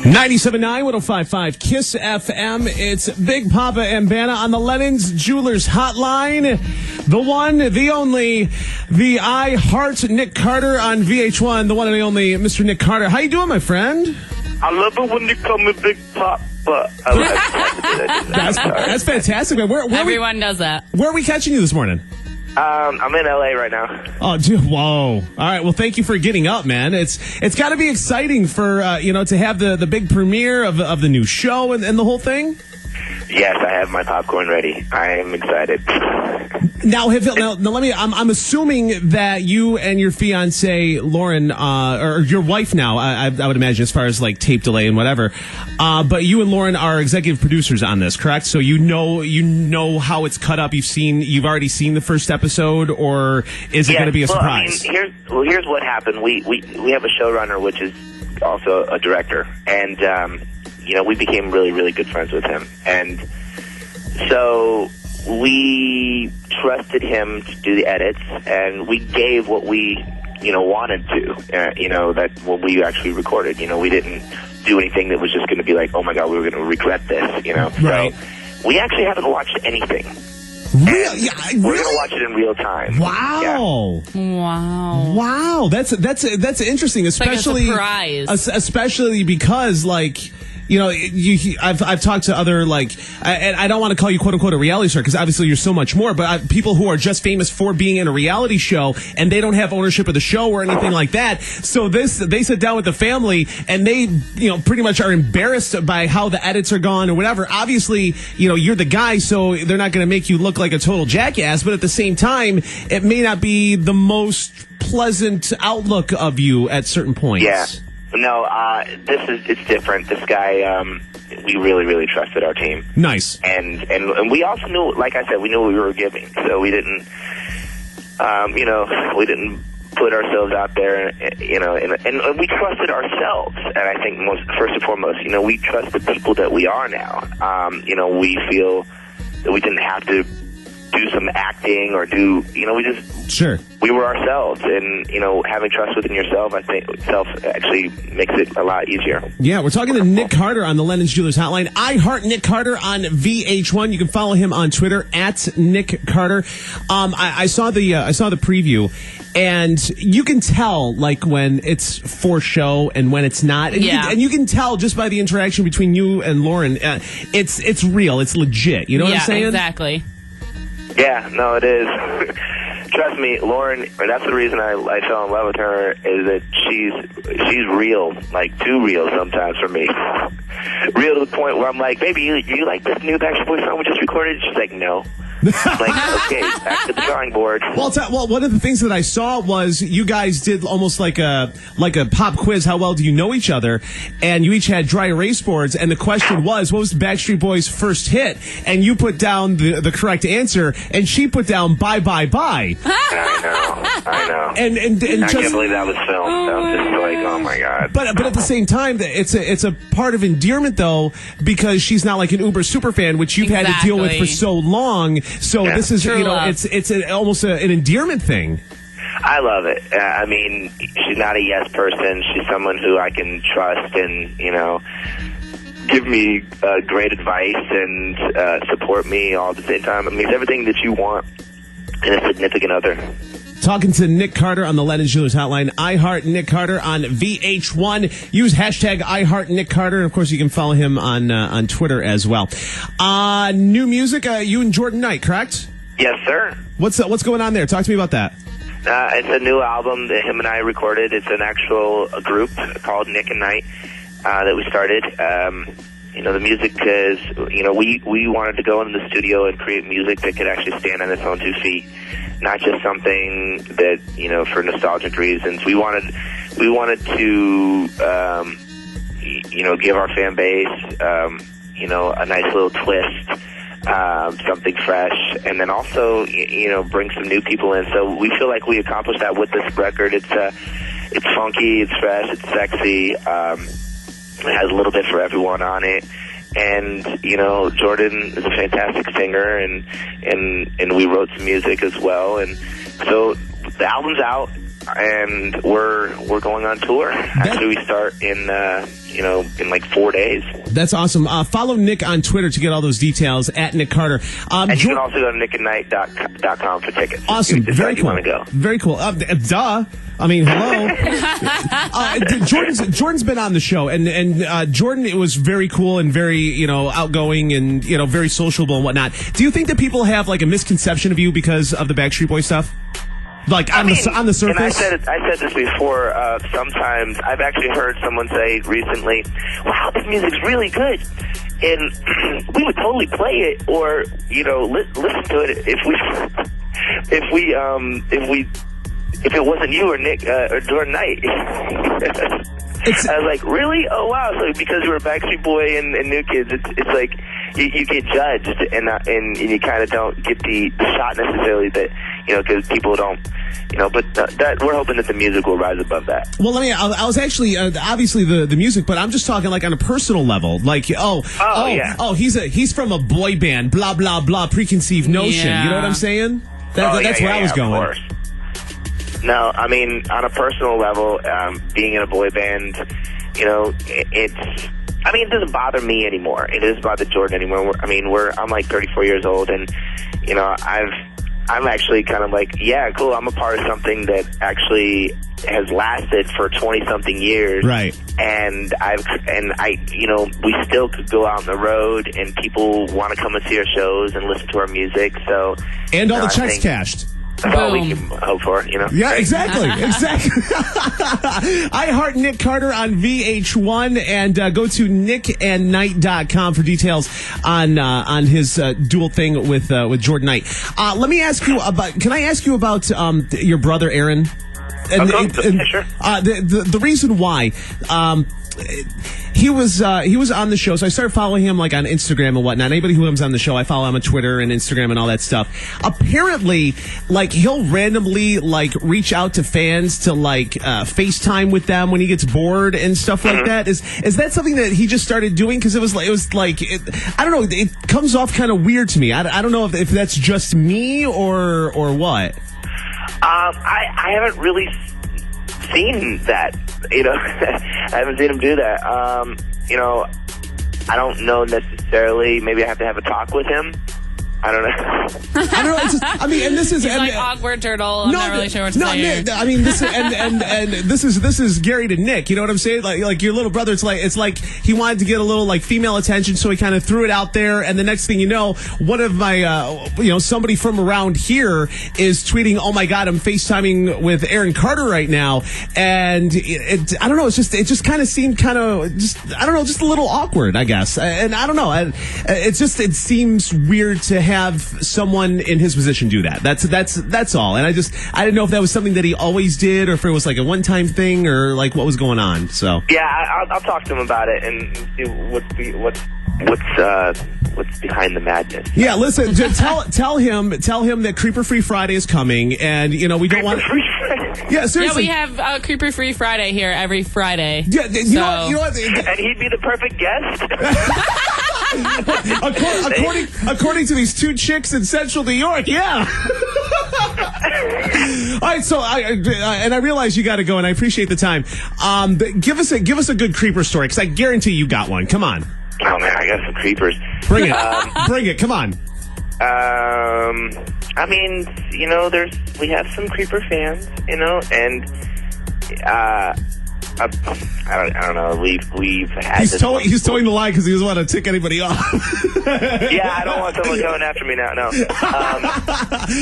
97.9, 105.5 KISS FM. It's Big Poppa and Banna on the Lennon's Jewelers Hotline. The one, the only, the I Heart Nick Carter on VH1. The one and the only Mr. Nick Carter. How you doing, my friend? I love it when you call me Big Poppa. That's fantastic, man. Everyone does that. Where are we catching you this morning? I'm in LA right now. Oh, dude, whoa. All right, well, thank you for getting up, man. It's got to be exciting for, to have the big premiere of the new show and the whole thing. Yes, I have my popcorn ready. I am excited. Now, let me. I'm assuming that you and your fiance Lauren, or your wife now, I would imagine, as far as like tape delay and whatever. But you and Lauren are executive producers on this, correct? So you know how it's cut up. You've already seen the first episode, or is it going to be a surprise? I mean, here's what happened. We have a showrunner, which is also a director, and we became really, really good friends with him, and so we trusted him to do the edits, and we gave what we, wanted to, that when we actually recorded, we didn't do anything that was just going to be like, oh my God, we were going to regret this, Right. So we actually haven't watched anything. Really? Yeah, we're going to watch it in real time. Wow. Yeah. Wow. That's interesting, especially like a surprise. Especially because I've talked to other and I don't want to call you quote unquote a reality star because obviously you're so much more, but people who are just famous for being in a reality show and they don't have ownership of the show or anything like that. So they sit down with the family and they pretty much are embarrassed by how the edits are gone or whatever. Obviously, you're the guy, so they're not going to make you look like a total jackass. But at the same time, it may not be the most pleasant outlook of you at certain points. Yeah. No, it's different. This guy, we really, really trusted our team. Nice. And we also knew, like I said, we knew what we were giving. So we didn't, we didn't put ourselves out there, and we trusted ourselves. And I think first and foremost, we trust the people that we are now. We feel that we didn't have to do some acting or we were ourselves, and having trust within yourself, I think itself actually makes it a lot easier. Yeah, we're talking to Nick Carter on the Lennon's Jewelers Hotline. I Heart Nick Carter on VH1. You can follow him on Twitter at Nick Carter. I saw the preview, and you can tell when it's for show and when it's not. And you can tell just by the interaction between you and Lauren. It's real. It's legit. You know what I'm saying? Yeah, exactly. Yeah, no, it is. Trust me, Lauren, that's the reason I fell in love with her, is that she's real, too real sometimes for me. Real to the point where I'm like, baby, you like this new Backstreet Boy song we just recorded? She's like, no. Okay, back to the drawing board. Well, one of the things that I saw was you guys did almost like a pop quiz. How well do you know each other? And you each had dry erase boards, and the question was, what was the Backstreet Boys' first hit? And you put down the correct answer, and she put down Bye Bye Bye. I know. And I can't believe that was filmed. I was just like, oh my God. But at the same time, it's a part of endearment though, because she's not like an uber super fan, which you've had to deal with for so long. So this is, it's almost an endearment thing. I love it. I mean, she's not a yes person. She's someone who I can trust and, give me great advice and support me all at the same time. I mean, it's everything that you want in a significant other. Talking to Nick Carter on the Lennon's Jewelers Hotline. I Heart Nick Carter on VH1. Use hashtag I Heart Nick Carter. And of course, you can follow him on Twitter as well. New music, you and Jordan Knight, correct? Yes, sir. What's going on there? Talk to me about that. It's a new album that him and I recorded. It's an actual group called Nick and Knight that we started. The music is, we wanted to go into the studio and create music that could actually stand on its own 2 feet. Not just something that, for nostalgic reasons. We wanted to, give our fan base, a nice little twist, something fresh, and then also, bring some new people in. So we feel like we accomplished that with this record. It's funky, it's fresh, it's sexy. It has a little bit for everyone on it. And, Jordan is a fantastic singer, and we wrote some music as well. And so the album's out, and we're going on tour. Actually, we start in in like 4 days. That's awesome. Follow Nick on Twitter to get all those details at Nick Carter. And you can also go to nickandnight.com for tickets. Awesome. Very cool. Go. Very cool. Duh. I mean, hello. Jordan's been on the show, and Jordan, it was very cool and very, outgoing and, very sociable and whatnot. Do you think that people have like a misconception of you because of the Backstreet Boy stuff? Like on the surface? And I said this before, sometimes I've actually heard someone say recently, wow, this music's really good. And we would totally play it or, listen to it if it wasn't you or Nick or Jordan Knight. I was like, really? Oh, wow. So because we're a Backstreet Boy and New Kids, it's like you get judged and you kind of don't get the shot necessarily that, because people don't, but that we're hoping that the music will rise above that. Well, I was actually, obviously the music, but I'm just talking like on a personal level. Like, he's from a boy band, blah, blah, blah, preconceived notion. Yeah. You know what I'm saying? That's where I was going. Of course. No, I mean, on a personal level, being in a boy band, it doesn't bother me anymore. It doesn't bother Jordan anymore. I'm like 34 years old, and, I'm actually kind of like, yeah, cool, I'm a part of something that actually has lasted for 20-something years. Right. And we still could go out on the road, and people want to come and see our shows and listen to our music, so... And all the checks cashed. That's all we can hope for, Yeah, exactly. I heart Nick Carter on VH1, and go to nickandnight.com for details on his dual thing with Jordan Knight. Let me ask you about. Can I ask you about your brother Aaron? Sure. The reason why. He was on the show, so I started following him like on Instagram and whatnot. Anybody who comes on the show, I follow him on Twitter and Instagram and all that stuff. Apparently, like he'll randomly like reach out to fans to like FaceTime with them when he gets bored and stuff like that. Is that something that he just started doing? Because I don't know. It comes off kind of weird to me. I don't know if that's just me or what. I haven't really seen that. I haven't seen him do that. I don't know necessarily. Maybe I have to have a talk with him. I don't know. It's just, and this is... He's like awkward turtle. I'm not really sure what to say. Nick, this is Gary to Nick. You know what I'm saying? Like your little brother, it's like he wanted to get a little like female attention, so he kind of threw it out there, and the next thing you know, one of my, somebody from around here is tweeting, "Oh my God, I'm FaceTiming with Aaron Carter right now," and I don't know. It just kind of seemed just a little awkward, I guess, and I don't know. It seems weird to have someone in his position do that. That's all. And I didn't know if that was something that he always did, or if it was like a one-time thing, or like what was going on. So yeah, I'll talk to him about it and see what's behind the madness. Yeah, listen, tell him that Creeper Free Friday is coming, and we don't want. Yeah, seriously. Yeah, we have Creeper Free Friday here every Friday. Yeah, you know what? And he'd be the perfect guest. according to these two chicks in Central New York, yeah. All right, so I realize you got to go, and I appreciate the time. But give us a good creeper story, because I guarantee you got one. Come on. Oh man, I got some creepers. Bring it. Bring it. Come on. We have some creeper fans, and I don't know. We've had. He's towing the line because he doesn't want to tick anybody off. Yeah, I don't want someone going after me now. No.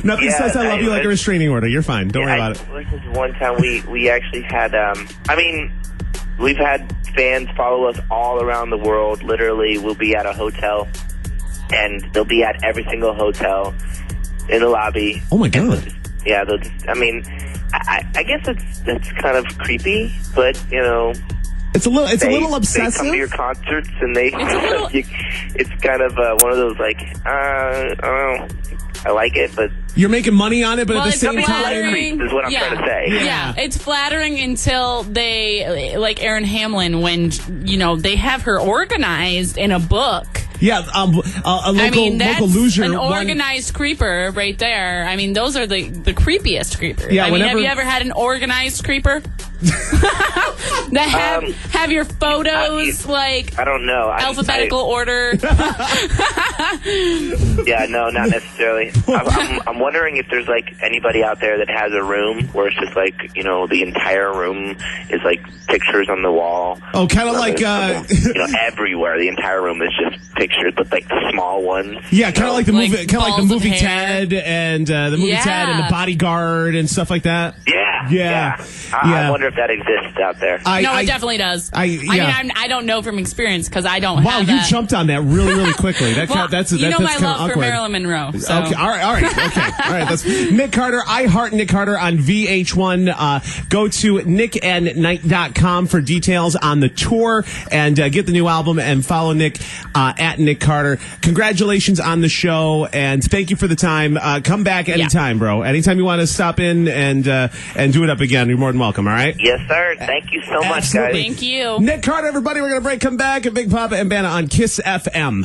Nothing says I love you like a restraining order. You're fine. Don't worry about it. This is one time we actually had. We've had fans follow us all around the world. Literally, we'll be at a hotel, and they'll be at every single hotel in the lobby. Oh my God. Yeah, they'll just. I guess that's kind of creepy, but it's a little obsessive. They come to your concerts and it's kind of one of those like I don't know. I like it, but you're making money on it, but at the same time, is what I'm trying to say. Yeah, it's flattering until they, like Erin Hamlin, when they have her organized in a book. Yeah, a local loser. An organized creeper right there. Those are the creepiest creepers. Yeah, have you ever had an organized creeper? That have your photos I don't know. alphabetical order. Yeah, no, not necessarily. I'm wondering if there's like anybody out there that has a room where it's just like, you know, the entire room is like pictures on the wall. Oh, kind of like you know, everywhere. The entire room is just pictures, but like the small ones. Yeah, kind of like the Like movie, kind of like the balls of movie hair. Ted and the movie Ted and the Bodyguard and stuff like that. Yeah. I wonder if that exists out there. It definitely does. I mean, I don't know from experience because I don't. Wow, have you that. jumped on that really, really quickly. That's my that's love awkward. for Marilyn Monroe. So. Okay, all right, okay, all right. That's Nick Carter. I heart Nick Carter on VH1. Go to nickandnight.com for details on the tour and get the new album and follow Nick at Nick Carter. Congratulations on the show and thank you for the time. Come back anytime, bro. Anytime you want to stop in and do it up again, you're more than welcome. All right. Yes, sir. Thank you so much, guys. Thank you, Nick Carter. Everybody, we're gonna break. Come back at Big Poppa and Banna on Kiss FM.